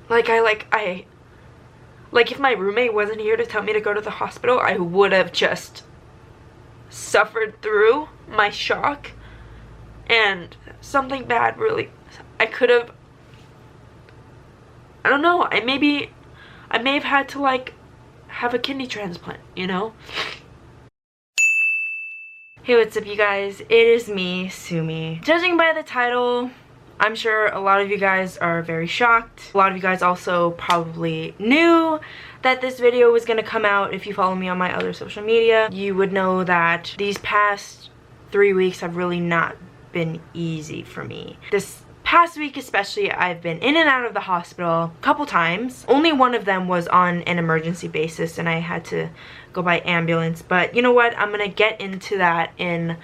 Like, like if my roommate wasn't here to tell me to go to the hospital, I would have just suffered through my shock, and something bad really, I could have, I don't know, I may have had to like have a kidney transplant, you know? Hey, what's up you guys? It is me, Sumi. Judging by the title, I'm sure a lot of you guys are very shocked. A lot of you guys also probably knew that this video was gonna come out. If you follow me on my other social media, you would know that these past 3 weeks have really not been easy for me. This past week especially, I've been in and out of the hospital a couple times. Only one of them was on an emergency basis and I had to go by ambulance. But you know what? I'm gonna get into that in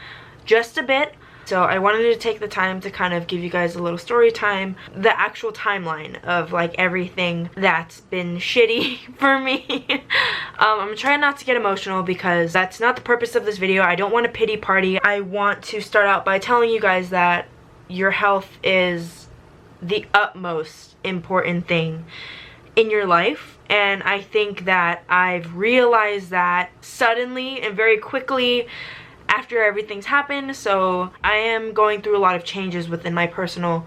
just a bit. So I wanted to take the time to kind of give you guys a little story time, the actual timeline of like everything that's been shitty for me. I'm trying not to get emotional because that's not the purpose of this video. I don't want a pity party. I want to start out by telling you guys that your health is the utmost important thing in your life. And I think that I've realized that suddenly and very quickly after everything's happened. So I am going through a lot of changes within my personal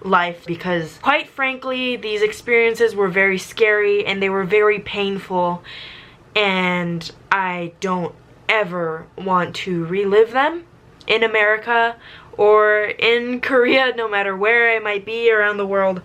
life because quite frankly these experiences were very scary and they were very painful, and I don't ever want to relive them in America or in Korea, no matter where I might be around the world.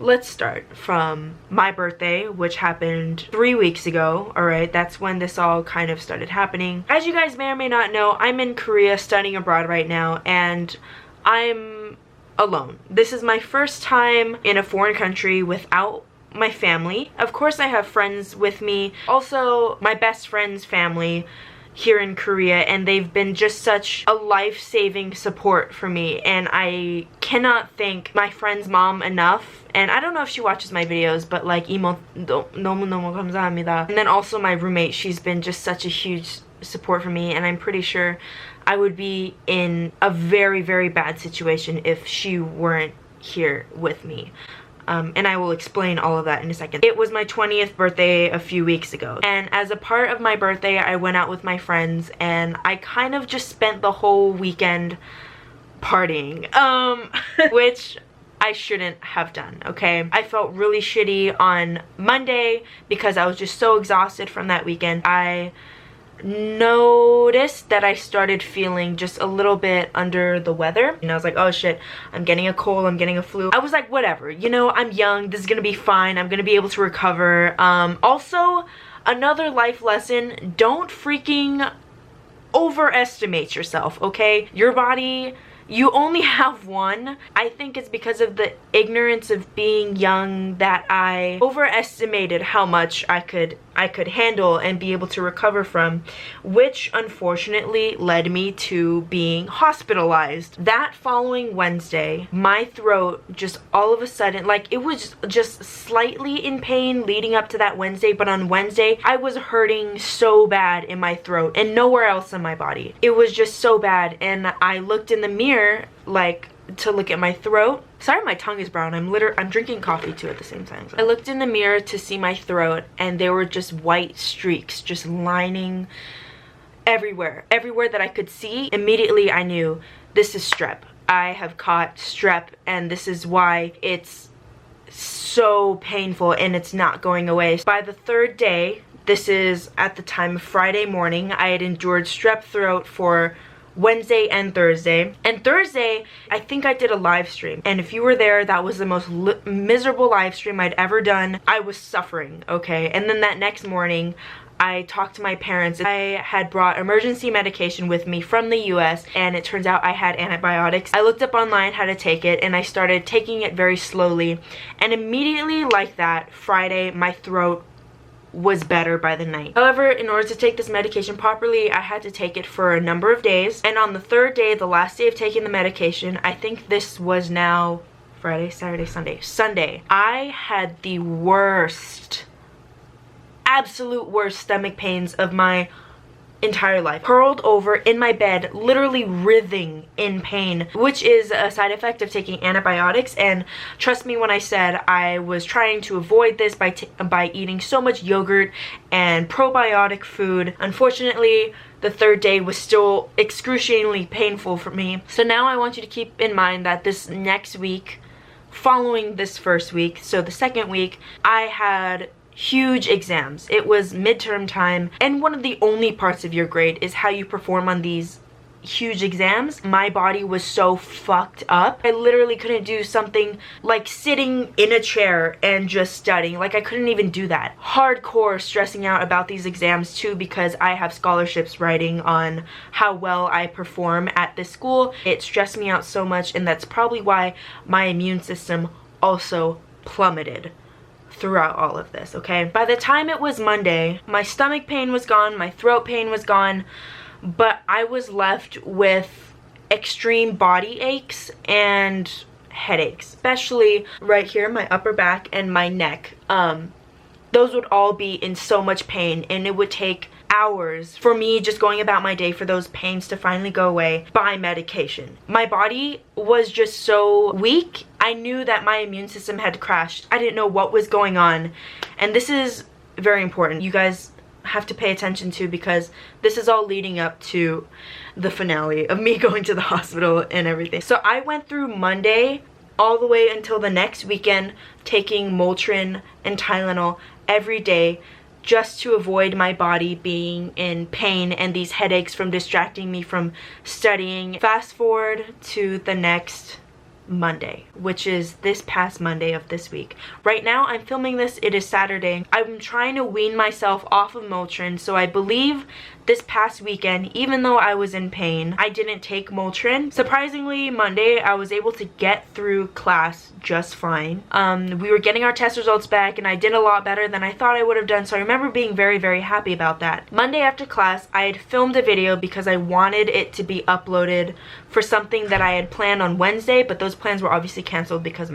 Let's start from my birthday, which happened 3 weeks ago. Alright, that's when this all kind of started happening. As you guys may or may not know, I'm in Korea studying abroad right now, and I'm alone. This is my first time in a foreign country without my family. Of course I have friends with me, also my best friend's family here in Korea, and they've been just such a life-saving support for me, and I cannot thank my friend's mom enough. And I don't know if she watches my videos, but like 너무 감사합니다. And then also my roommate, she's been just such a huge support for me, and I'm pretty sure I would be in a very, very bad situation if she weren't here with me. And I will explain all of that in a second. It was my 20th birthday a few weeks ago, and as a part of my birthday I went out with my friends and I kind of just spent the whole weekend partying, which I shouldn't have done, okay? I felt really shitty on Monday because I was just so exhausted from that weekend. I noticed that I started feeling just a little bit under the weather, and I was like, oh shit, I'm getting a cold, I'm getting a flu. I was like, whatever, you know, I'm young, this is gonna be fine, I'm gonna be able to recover. Also, another life lesson, don't freaking overestimate yourself, okay? Your body, you only have one. I think it's because of the ignorance of being young that I overestimated how much I could handle and be able to recover from, which unfortunately led me to being hospitalized. That following Wednesday, my throat just all of a sudden, like it was just slightly in pain leading up to that Wednesday, but on Wednesday I was hurting so bad in my throat and nowhere else in my body. It was just so bad, and I looked in the mirror like to look at my throat. Sorry, my tongue is brown. I'm drinking coffee too at the same time. So I looked in the mirror to see my throat, and there were just white streaks just lining everywhere that I could see. Immediately I knew this is strep. I have caught strep, and this is why it's so painful and it's not going away. By the third day, this is at the time of Friday morning, I had endured strep throat for Wednesday and Thursday. And Thursday, I think I did a live stream, and if you were there, that was the most miserable live stream I'd ever done. I was suffering, okay? And then that next morning, I talked to my parents. I had brought emergency medication with me from the US, and it turns out I had antibiotics. I looked up online how to take it, and I started taking it very slowly, and immediately like that, Friday, my throat was better by the night. However, in order to take this medication properly, I had to take it for a number of days, and on the third day, the last day of taking the medication, I think this was now Friday, Saturday, Sunday, I had the worst, absolute worst stomach pains of my entire life. Curled over in my bed, literally writhing in pain, which is a side effect of taking antibiotics. And trust me when I said I was trying to avoid this by eating so much yogurt and probiotic food. Unfortunately, the third day was still excruciatingly painful for me. So now I want you to keep in mind that this next week, following this first week, so the second week, I had huge exams. It was midterm time, and one of the only parts of your grade is how you perform on these huge exams. My body was so fucked up. I literally couldn't do something like sitting in a chair and just studying. Like, I couldn't even do that. Hardcore stressing out about these exams too, because I have scholarships writing on how well I perform at this school. It stressed me out so much, and that's probably why my immune system also plummeted throughout all of this, okay? By the time it was Monday, my stomach pain was gone, my throat pain was gone, but I was left with extreme body aches and headaches, especially right here, my upper back and my neck. Those would all be in so much pain, and it would take hours for me just going about my day for those pains to finally go away by medication. My body was just so weak. I knew that my immune system had crashed. I didn't know what was going on, and this is very important. You guys have to pay attention to, because this is all leading up to the finale of me going to the hospital and everything. So I went through Monday all the way until the next weekend taking Motrin and Tylenol every day just to avoid my body being in pain and these headaches from distracting me from studying. Fast forward to the next Monday, which is this past Monday of this week. Right now I'm filming this, it is Saturday. I'm trying to wean myself off of Motrin, so I believe this past weekend, even though I was in pain, I didn't take Motrin. Surprisingly, Monday I was able to get through class just fine. We were getting our test results back, and I did a lot better than I thought I would have done, so I remember being very, very happy about that. Monday after class, I had filmed a video because I wanted it to be uploaded for something that I had planned on Wednesday, but those plans were obviously canceled because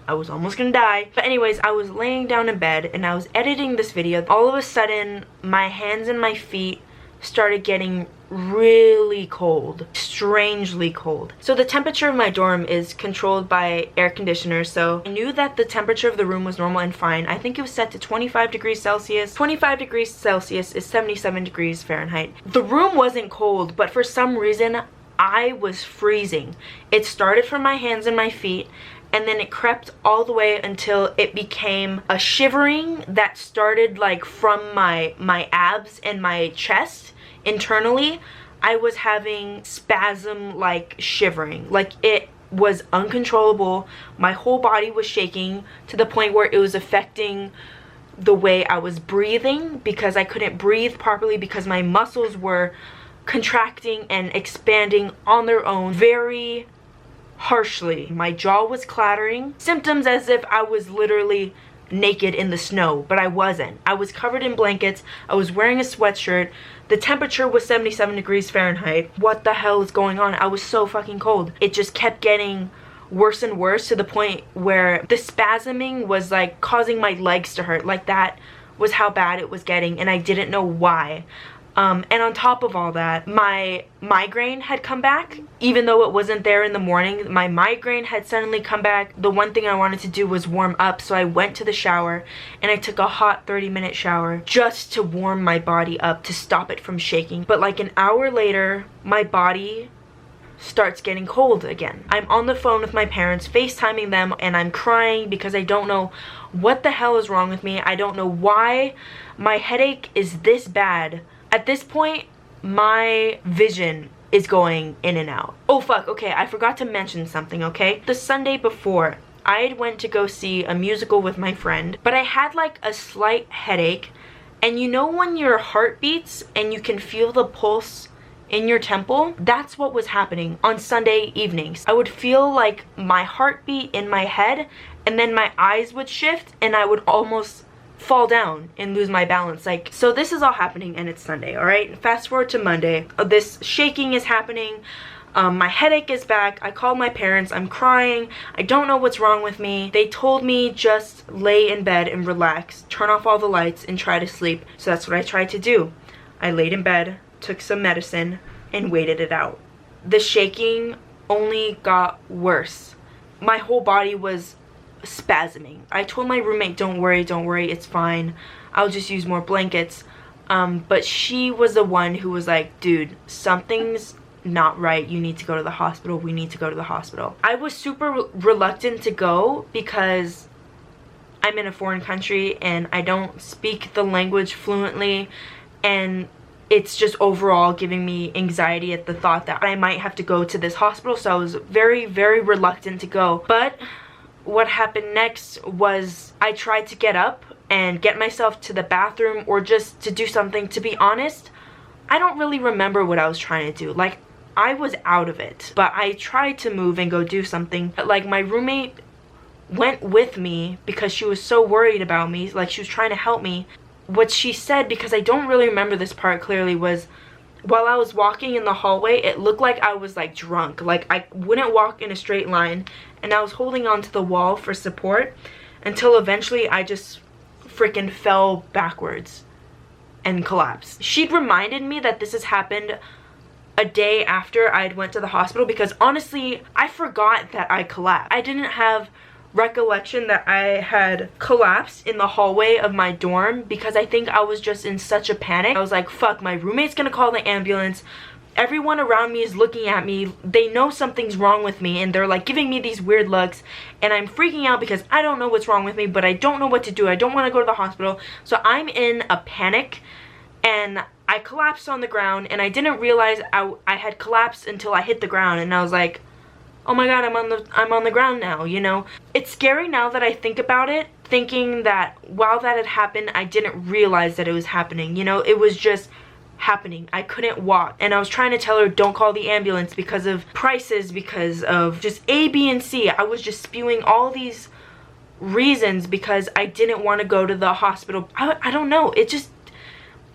I was almost gonna die. But anyways, I was laying down in bed and I was editing this video. All of a sudden, my hands and my feet started getting really cold, strangely cold. So the temperature of my dorm is controlled by air conditioners, so I knew that the temperature of the room was normal and fine. I think it was set to 25 degrees Celsius. 25 degrees Celsius is 77 degrees Fahrenheit. The room wasn't cold, but for some reason, I was freezing. It started from my hands and my feet, and then it crept all the way until it became a shivering that started like from my abs and my chest internally. I was having spasm like shivering, like it was uncontrollable. My whole body was shaking to the point where it was affecting the way I was breathing, because I couldn't breathe properly because my muscles were contracting and expanding on their own very harshly. My jaw was clattering, symptoms as if I was literally naked in the snow, but I wasn't. I was covered in blankets, I was wearing a sweatshirt, the temperature was 77 degrees Fahrenheit. What the hell is going on? I was so fucking cold. It just kept getting worse and worse to the point where the spasming was like causing my legs to hurt. Like, that was how bad it was getting, and I didn't know why. And on top of all that, my migraine had come back. Even though it wasn't there in the morning, my migraine had suddenly come back. The one thing I wanted to do was warm up, so I went to the shower and I took a hot 30-minute shower just to warm my body up, to stop it from shaking. But like an hour later, my body starts getting cold again. I'm on the phone with my parents, FaceTiming them, and I'm crying because I don't know what the hell is wrong with me. I don't know why my headache is this bad. At this point, my vision is going in and out. Oh fuck, okay, I forgot to mention something, okay? The Sunday before, I went to go see a musical with my friend, but I had like a slight headache, and you know when your heart beats and you can feel the pulse in your temple? That's what was happening on Sunday evenings. I would feel like my heartbeat in my head, and then my eyes would shift and I would almost fall down and lose my balance. Like, so this is all happening and it's Sunday, all right? Fast forward to Monday. This shaking is happening. My headache is back. I called my parents. I'm crying. I don't know what's wrong with me. They told me just lay in bed and relax, turn off all the lights and try to sleep. So that's what I tried to do. I laid in bed, took some medicine, and waited it out. The shaking only got worse. My whole body was spasming. I told my roommate, don't worry, it's fine. I'll just use more blankets. But she was the one who was like, dude, something's not right. You need to go to the hospital. We need to go to the hospital. I was super reluctant to go because I'm in a foreign country and I don't speak the language fluently, and it's just overall giving me anxiety at the thought that I might have to go to this hospital. So I was very, very reluctant to go. But what happened next was I tried to get up and get myself to the bathroom or just to do something. To be honest, I don't really remember what I was trying to do. Like, I was out of it, but I tried to move and go do something. Like, my roommate went with me because she was so worried about me. Like, she was trying to help me. What she said, because I don't really remember this part clearly, was while I was walking in the hallway, it looked like I was like drunk. Like, I wouldn't walk in a straight line, and I was holding onto the wall for support until eventually I just freaking fell backwards and collapsed. She'd reminded me that this has happened a day after I'd went to the hospital, because honestly, I forgot that I collapsed. I didn't have recollection that I had collapsed in the hallway of my dorm because I think I was just in such a panic. I was like, fuck, my roommate's gonna call the ambulance. Everyone around me is looking at me. They know something's wrong with me, and they're like giving me these weird looks, and I'm freaking out because I don't know what's wrong with me, but I don't know what to do. I don't want to go to the hospital. So I'm in a panic, and I collapsed on the ground, and I didn't realize I had collapsed until I hit the ground, and I was like, oh my god, I'm on the ground now, you know? It's scary now that I think about it, thinking that while that had happened, I didn't realize that it was happening. You know, it was just happening. I couldn't walk, and I was trying to tell her, don't call the ambulance because of prices, because of just A, B, and C. I was just spewing all these reasons because I didn't want to go to the hospital. I don't know,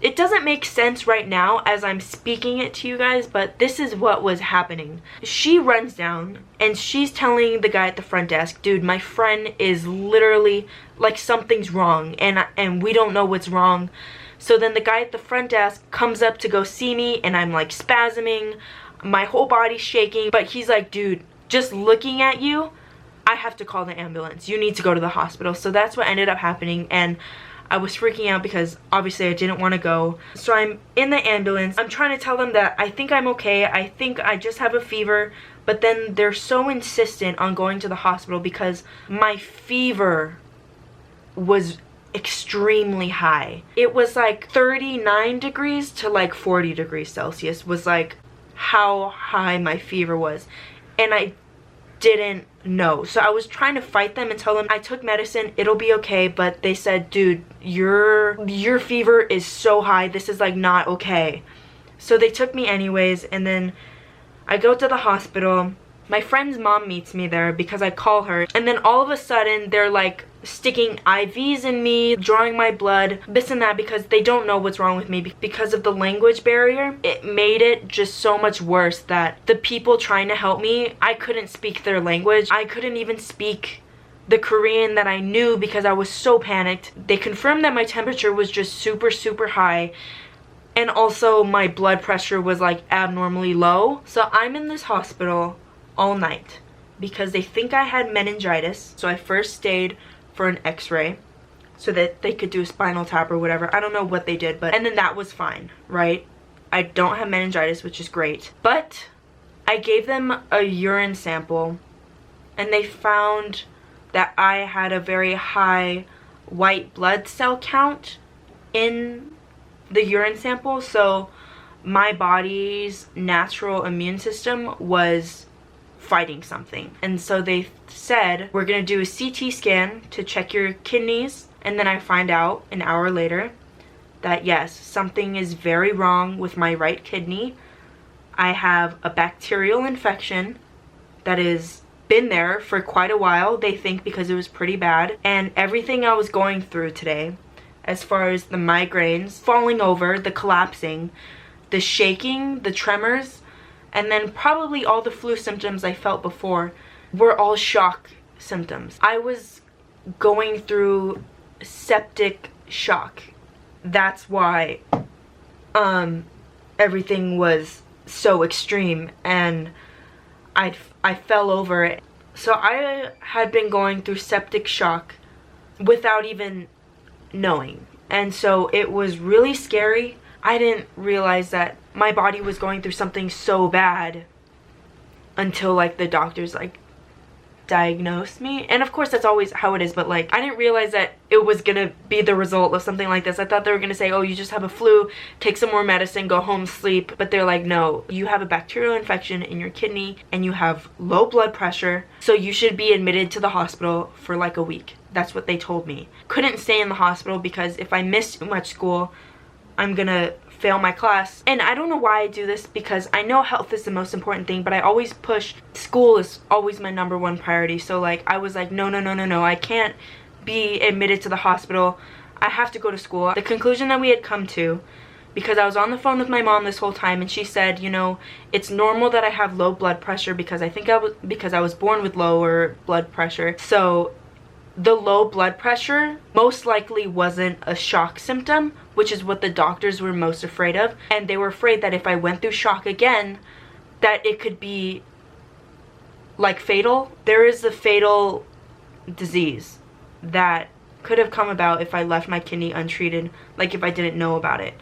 it doesn't make sense right now as I'm speaking it to you guys, but this is what was happening. She runs down and she's telling the guy at the front desk, dude, my friend is literally like, something's wrong, and we don't know what's wrong. So then the guy at the front desk comes up to go see me, and I'm like spasming, my whole body's shaking, but he's like, dude, just looking at you, I have to call the ambulance. You need to go to the hospital. So that's what ended up happening, and I was freaking out because obviously I didn't want to go. So I'm in the ambulance. I'm trying to tell them that I think I'm okay. I think I just have a fever. But then they're so insistent on going to the hospital because my fever was extremely high. It was like 39 degrees to like 40 degrees Celsius was like how high my fever was. And I didn't know. So I was trying to fight them and tell them I took medicine, it'll be okay, but they said, dude, your fever is so high, this is like not okay. So they took me anyways, and then I go to the hospital. My friend's mom meets me there because I call her, and then all of a sudden they're like sticking IVs in me, drawing my blood, this and that, because they don't know what's wrong with me. Because of the language barrier, it made it just so much worse that the people trying to help me, I couldn't speak their language. I couldn't even speak the Korean that I knew because I was so panicked. They confirmed that my temperature was just super, super high, and also my blood pressure was like abnormally low. So I'm in this hospital all night because they think I had meningitis. So I first stayed for an x-ray so that they could do a spinal tap or whatever. I don't know what they did, but and then that was fine, right? I don't have meningitis, which is great. But I gave them a urine sample, and they found that I had a very high white blood cell count in the urine sample. So my body's natural immune system was fighting something, and so they said, we're gonna do a CT scan to check your kidneys. And then I find out an hour later that yes, something is very wrong with my right kidney. I have a bacterial infection that has been there for quite a while, they think, because it was pretty bad. And everything I was going through today, as far as the migraines, falling over, the collapsing, the shaking, the tremors, and then probably all the flu symptoms I felt before, were all shock symptoms. I was going through septic shock. That's why everything was so extreme and I fell over it. So I had been going through septic shock without even knowing. And so it was really scary. I didn't realize that my body was going through something so bad until like the doctors like diagnosed me. And of course that's always how it is, but like I didn't realize that it was gonna be the result of something like this. I thought they were gonna say, oh, you just have a flu, take some more medicine, go home, sleep. But they're like, no, you have a bacterial infection in your kidney and you have low blood pressure, so you should be admitted to the hospital for like a week. That's what they told me. Couldn't stay in the hospital because if I miss too much school, I'm gonna fail my class. And I don't know why I do this, because I know health is the most important thing, but I always push school is always my #1 priority. So like I was like, no, I can't be admitted to the hospital. I have to go to school. The conclusion that we had come to, because I was on the phone with my mom this whole time, and she said, you know, it's normal that I have low blood pressure because I was born with lower blood pressure. So the low blood pressure most likely wasn't a shock symptom, which is what the doctors were most afraid of. And they were afraid that if I went through shock again, that it could be like fatal. There is a fatal disease that could have come about if I left my kidney untreated, like if I didn't know about it.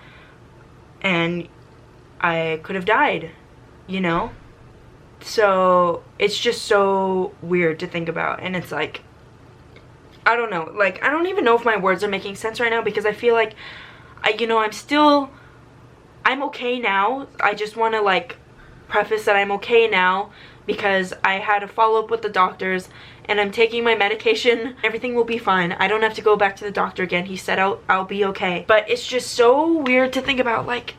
And I could have died, you know? So it's just so weird to think about. And it's like, I don't know, like I don't even know if my words are making sense right now, because I feel like I'm okay now. I just want to like preface that I'm okay now because I had a follow-up with the doctors and I'm taking my medication. Everything will be fine. I don't have to go back to the doctor again. He said I'll be okay. But it's just so weird to think about, like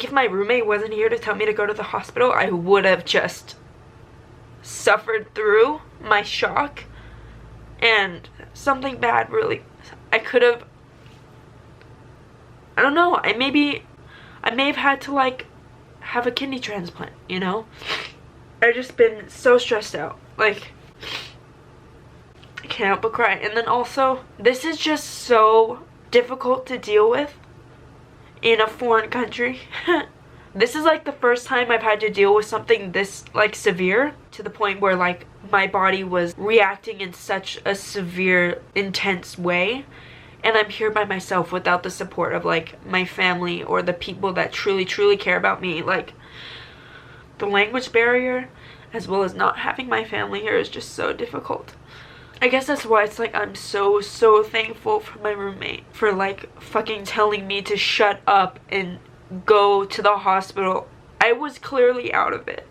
if my roommate wasn't here to tell me to go to the hospital, I would have just suffered through my shock, and something bad really, I don't know, I may have had to like have a kidney transplant, you know? I've just been so stressed out, like I can't help but cry. And then also, this is just so difficult to deal with in a foreign country. This is like the first time I've had to deal with something this like severe, to the point where like my body was reacting in such a severe, intense way, and I'm here by myself without the support of like my family or the people that truly care about me. Like the language barrier, as well as not having my family here, is just so difficult. I guess that's why it's like I'm so thankful for my roommate for like fucking telling me to shut up and go to the hospital. I was clearly out of it.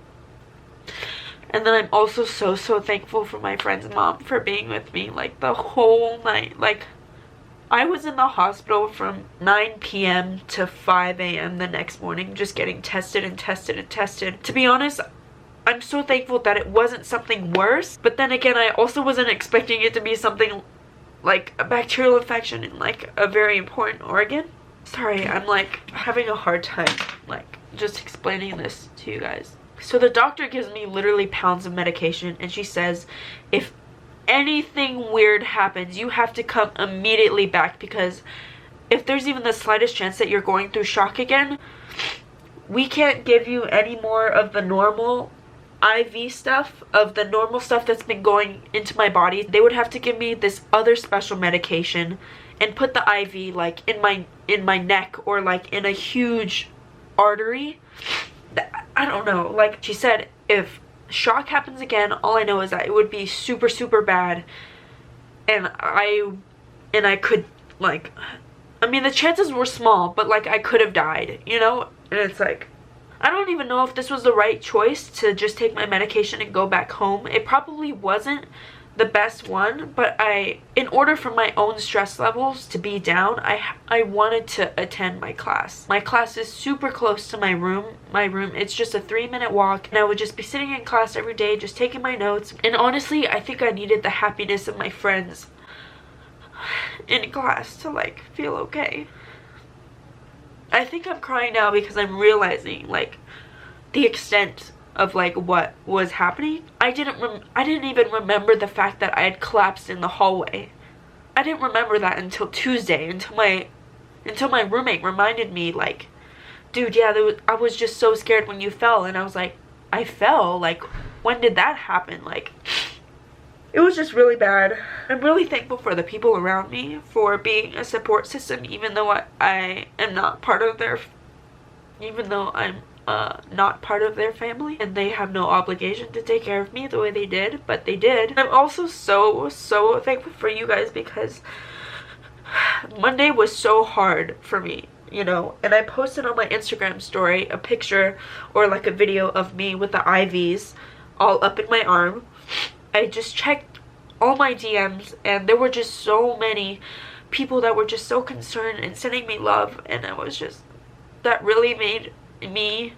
And then I'm also so thankful for my friend's mom for being with me like the whole night. Like I was in the hospital from 9 p.m. to 5 a.m. the next morning, just getting tested and tested. To be honest, I'm so thankful that it wasn't something worse, but then again, I also wasn't expecting it to be something like a bacterial infection in like a very important organ. Sorry, I'm like having a hard time like just explaining this to you guys. So the doctor gives me literally pounds of medication, and she says if anything weird happens, you have to come immediately back, because if there's even the slightest chance that you're going through shock again, we can't give you any more of the normal IV stuff, of the normal stuff that's been going into my body. They would have to give me this other special medication and put the IV like in my neck, or like in a huge artery. I don't know, like she said, if shock happens again, all I know is that it would be super bad, and I could like, I mean the chances were small, but like I could have died, you know? And it's like, I don't even know if this was the right choice to just take my medication and go back home. It probably wasn't the best one, but in order for my own stress levels to be down, I wanted to attend my class. My class is super close to my room. It's just a 3-minute walk, and I would just be sitting in class every day, just taking my notes. And honestly, I think I needed the happiness of my friends in class to like feel okay. I think I'm crying now because I'm realizing like the extent of like what was happening. I didn't even remember the fact that I had collapsed in the hallway. I didn't remember that until Tuesday, until my roommate reminded me, like, dude, yeah, I was just so scared when you fell. And I was like, I fell? Like, when did that happen? Like, it was just really bad. I'm really thankful for the people around me for being a support system, even though I am not part of their, even though I'm not part of their family, and they have no obligation to take care of me the way they did, but they did. I'm also so thankful for you guys, because Monday was so hard for me, you know, and I posted on my Instagram story a picture or like a video of me with the IVs all up in my arm. I just checked all my DMs, and there were just so many people that were just so concerned and sending me love, and I was just, that really made me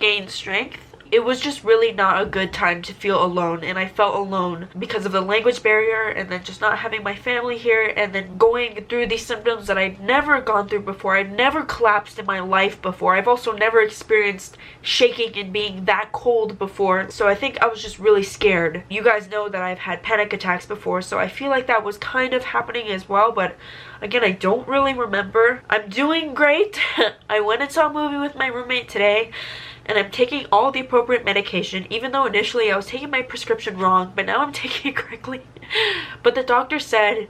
gain strength. It was just really not a good time to feel alone, and I felt alone because of the language barrier, and then just not having my family here, and then going through these symptoms that I've never gone through before. I've never collapsed in my life before. I've also never experienced shaking and being that cold before, so I think I was just really scared. You guys know that I've had panic attacks before, so I feel like that was kind of happening as well, but again, I don't really remember. I'm doing great. I went and saw a movie with my roommate today, and I'm taking all the appropriate medication, even though initially I was taking my prescription wrong, but now I'm taking it correctly. But the doctor said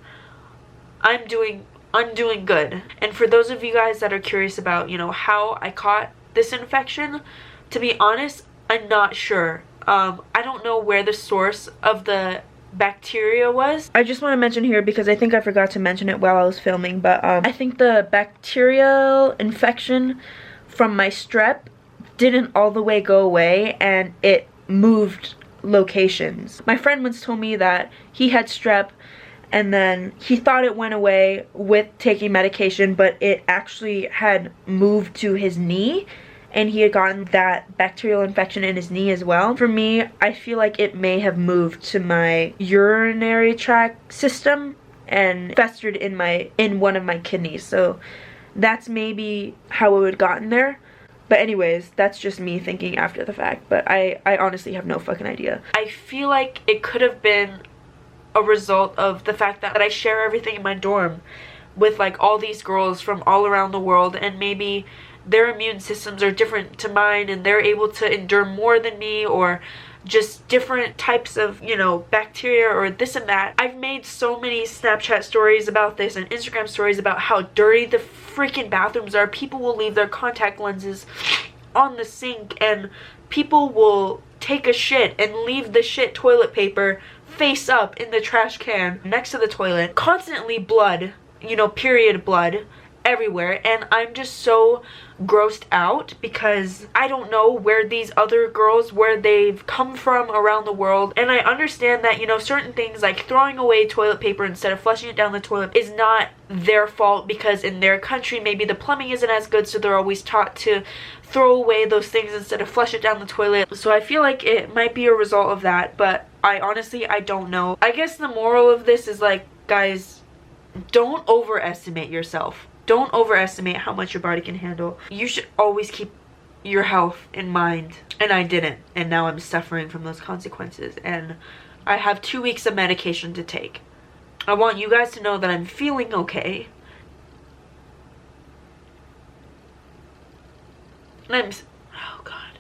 I'm doing good. And for those of you guys that are curious about, you know, how I caught this infection, to be honest, I'm not sure. I don't know where the source of the bacteria was. I just want to mention here, because I think I forgot to mention it while I was filming, but I think the bacterial infection from my strep didn't all the way go away, and it moved locations. My friend once told me that he had strep, and then he thought it went away with taking medication, but it actually had moved to his knee, and he had gotten that bacterial infection in his knee as well. For me, I feel like it may have moved to my urinary tract system and festered in one of my kidneys, so that's maybe how it would have gotten there. But anyways, that's just me thinking after the fact, but I honestly have no fucking idea. I feel like it could have been a result of the fact that I share everything in my dorm with like all these girls from all around the world, and maybe their immune systems are different to mine, and they're able to endure more than me, or just different types of, you know, bacteria or this and that. I've made so many Snapchat stories about this and Instagram stories about how dirty the freaking bathrooms are. People will leave their contact lenses on the sink, and people will take a shit and leave the shit toilet paper face up in the trash can next to the toilet. Constantly blood, you know, period blood everywhere, and I'm just so grossed out because I don't know where these other girls, where they've come from around the world. And I understand that, you know, certain things like throwing away toilet paper instead of flushing it down the toilet is not their fault, because in their country maybe the plumbing isn't as good, so they're always taught to throw away those things instead of flush it down the toilet. So I feel like it might be a result of that, but I don't know. I guess the moral of this is, like, guys, don't overestimate yourself. Don't overestimate how much your body can handle. You should always keep your health in mind. And I didn't. And now I'm suffering from those consequences. And I have 2 weeks of medication to take. I want you guys to know that I'm feeling okay. And oh God.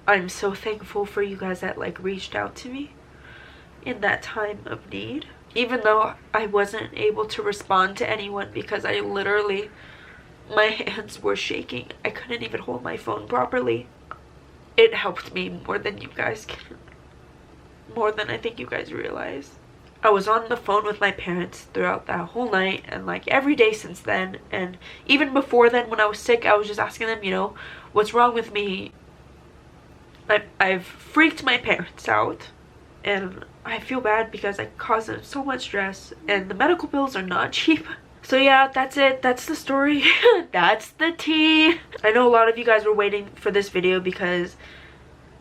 I'm so thankful for you guys that like reached out to me in that time of need. Even though I wasn't able to respond to anyone because I literally, my hands were shaking. I couldn't even hold my phone properly. It helped me more than you guys can, more than I think you guys realize. I was on the phone with my parents throughout that whole night and like every day since then. And even before then, when I was sick, I was just asking them, you know, what's wrong with me? I've freaked my parents out. And I feel bad because I caused them so much stress, and the medical bills are not cheap. So yeah, that's it. That's the story. That's the tea. I know a lot of you guys were waiting for this video because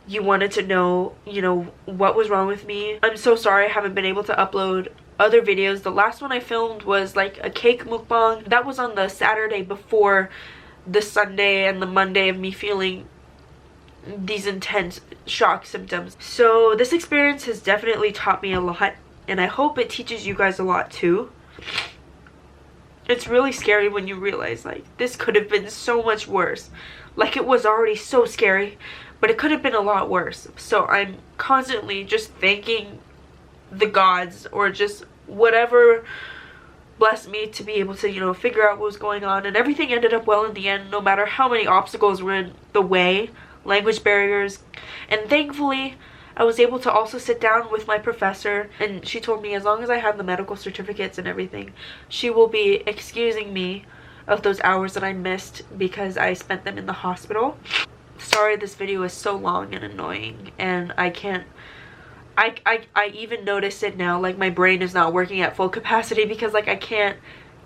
you wanted to know, you know, what was wrong with me. I'm so sorry I haven't been able to upload other videos. The last one I filmed was like a cake mukbang. That was on the Saturday before the Sunday and the Monday of me feeling these intense shock symptoms. So this experience has definitely taught me a lot, and I hope it teaches you guys a lot too. it's really scary when you realize, like, this could have been so much worse. Like, it was already so scary, but it could have been a lot worse. So I'm constantly just thanking the gods, or just whatever blessed me to be able to, you know, figure out what was going on. And everything ended up well in the end, no matter how many obstacles were in the way, language barriers. And thankfully, I was able to also sit down with my professor, and she told me as long as I have the medical certificates and everything, she will be excusing me of those hours that I missed because I spent them in the hospital. Sorry this video is so long and annoying, and I can't, I even notice it now, like my brain is not working at full capacity because like I can't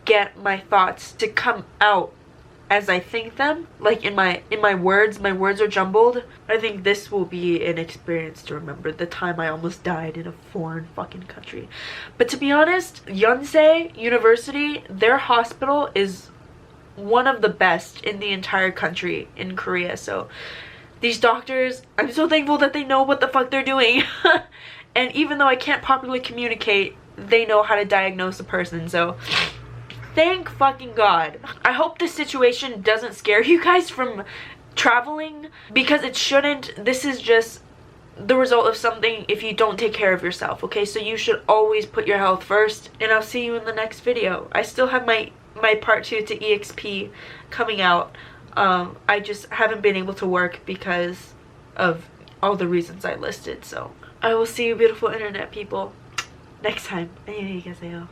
get my thoughts to come out as I think them, like in my words. My words are jumbled. I think this will be an experience to remember, the time I almost died in a foreign fucking country. But to be honest, Yonsei University, their hospital is one of the best in the entire country in Korea. So these doctors, I'm so thankful that they know what the fuck they're doing. And even though I can't properly communicate, they know how to diagnose a person. So thank fucking God. I hope this situation doesn't scare you guys from traveling, because it shouldn't. This is just the result of something if you don't take care of yourself, okay? So you should always put your health first, and I'll see you in the next video. I still have my part 2 to EXP coming out. I just haven't been able to work because of all the reasons I listed. So I will see you beautiful internet people next time. 안녕히 계세요.